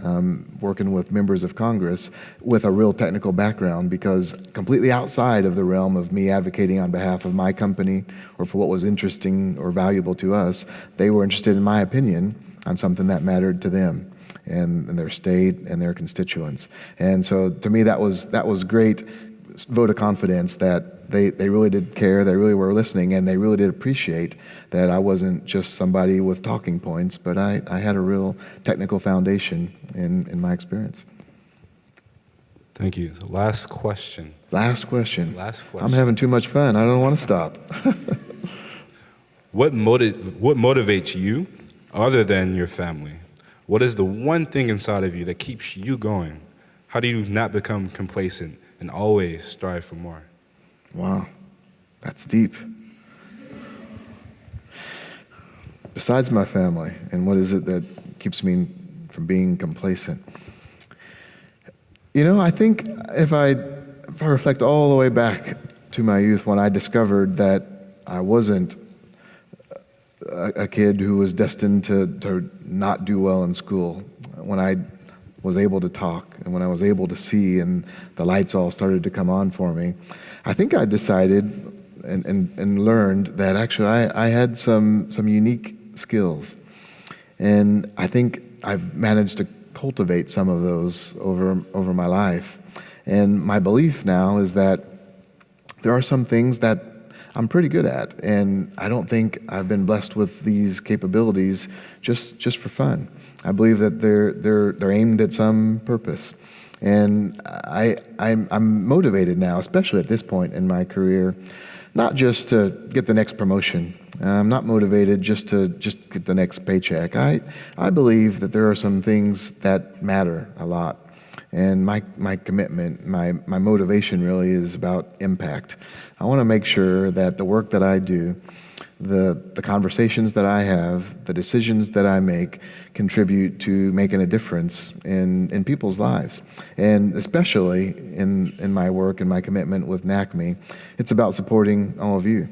working with members of Congress with a real technical background, because completely outside of the realm of me advocating on behalf of my company or for what was interesting or valuable to us, they were interested in my opinion on something that mattered to them and their state and their constituents. And so to me, that was great vote of confidence that they really did care, they really were listening, and they really did appreciate that I wasn't just somebody with talking points, but I had a real technical foundation in my experience. Thank you. Last question. Last question. Last question. I'm having too much fun. I don't want to stop. What motivates you other than your family? What is the one thing inside of you that keeps you going? How do you not become complacent and always strive for more? Wow, that's deep. Besides my family, and what is it that keeps me from being complacent? You know, I think if I reflect all the way back to my youth, when I discovered that I wasn't a kid who was destined to not do well in school, when I was able to talk and when I was able to see and the lights all started to come on for me, I think I decided and learned that actually I had some unique skills. And I think I've managed to cultivate some of those over my life. And my belief now is that there are some things that I'm pretty good at, and I don't think I've been blessed with these capabilities just for fun. I believe that they're aimed at some purpose. And I'm motivated now, especially at this point in my career, not just to get the next promotion. I'm not motivated just to get the next paycheck. I believe that there are some things that matter a lot. And my commitment, my motivation really is about impact. I want to make sure that the work that I do, the conversations that I have, the decisions that I make contribute to making a difference in people's lives. And especially in my work and my commitment with NACME, it's about supporting all of you.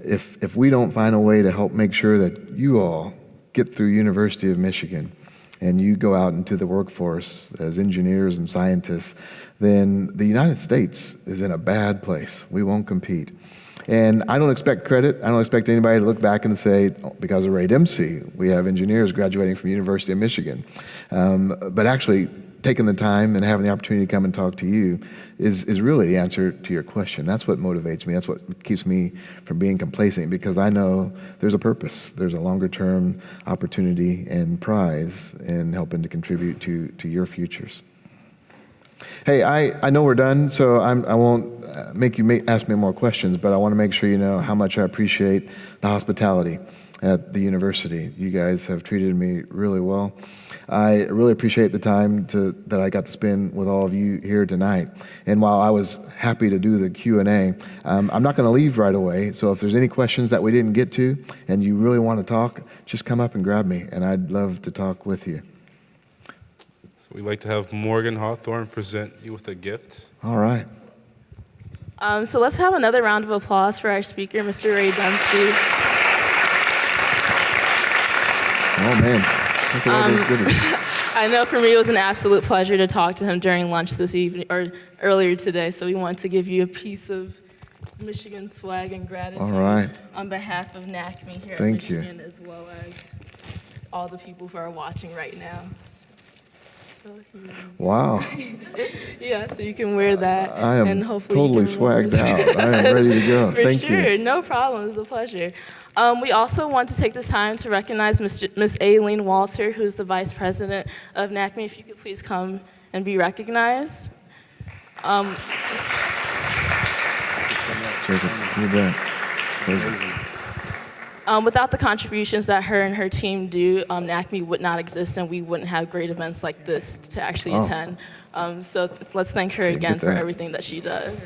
If we don't find a way to help make sure that you all get through University of Michigan and you go out into the workforce as engineers and scientists, then the United States is in a bad place. We won't compete. And I don't expect credit. I don't expect anybody to look back and say, oh, because of Ray Dempsey, we have engineers graduating from University of Michigan. But actually, taking the time and having the opportunity to come and talk to you is really the answer to your question. That's what motivates me. That's what keeps me from being complacent, because I know there's a purpose. There's a longer-term opportunity and prize in helping to contribute to your futures. Hey, I know we're done, so I won't make you ask me more questions, but I want to make sure you know how much I appreciate the hospitality at the university. You guys have treated me really well. I really appreciate the time that I got to spend with all of you here tonight. And while I was happy to do the Q&A, I'm not going to leave right away. So if there's any questions that we didn't get to and you really want to talk, just come up and grab me, and I'd love to talk with you. So we'd like to have Morgan Hawthorne present you with a gift. All right. So let's have another round of applause for our speaker, Mr. Ray Dempsey. Oh, man. Look at all those goodies. I know for me it was an absolute pleasure to talk to him during lunch this evening, or earlier today, so we want to give you a piece of Michigan swag and gratitude All right. on behalf of NACME here Thank at you. Michigan, as well as all the people who are watching right now. So Wow. yeah, so you can wear that. I am and hopefully totally you can remember swagged out. I am ready to go. For Thank sure, you. no problem. It's a pleasure. We also want to take this time to recognize Miss Aileen Walter, who's the Vice President of NACME. If you could please come and be recognized. You bet. Without the contributions that her and her team do, NACME would not exist, and we wouldn't have great events like this to actually attend. So let's thank her again for everything that she does.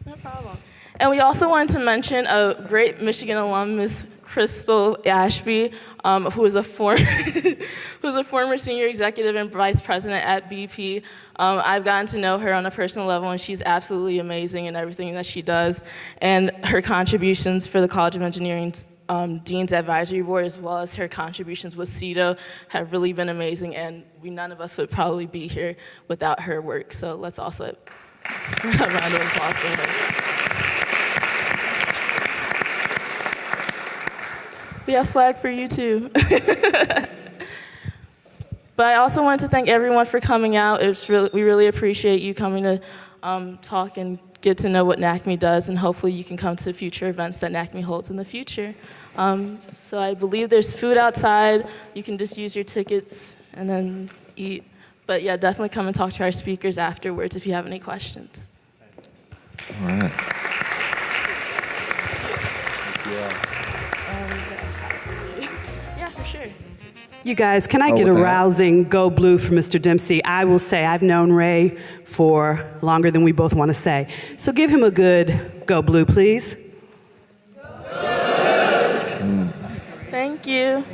No problem. And we also wanted to mention a great Michigan alum, Ms. Crystal Ashby, who is a former senior executive and vice president at BP. I've gotten to know her on a personal level, and she's absolutely amazing in everything that she does. And her contributions for the College of Engineering's Dean's Advisory Board, as well as her contributions with CETO, have really been amazing, and none of us would probably be here without her work. So let's also have a round of applause for her. We have swag for you too. But I also wanted to thank everyone for coming out. We really appreciate you coming to talk and get to know what NACME does, and hopefully you can come to future events that NACME holds in the future. So I believe there's food outside. You can just use your tickets and then eat. But yeah, definitely come and talk to our speakers afterwards if you have any questions. All right. Yeah, for sure. You guys, can I get a rousing go blue for Mr. Dempsey? I will say I've known Ray for longer than we both want to say. So give him a good go blue, please. Thank you.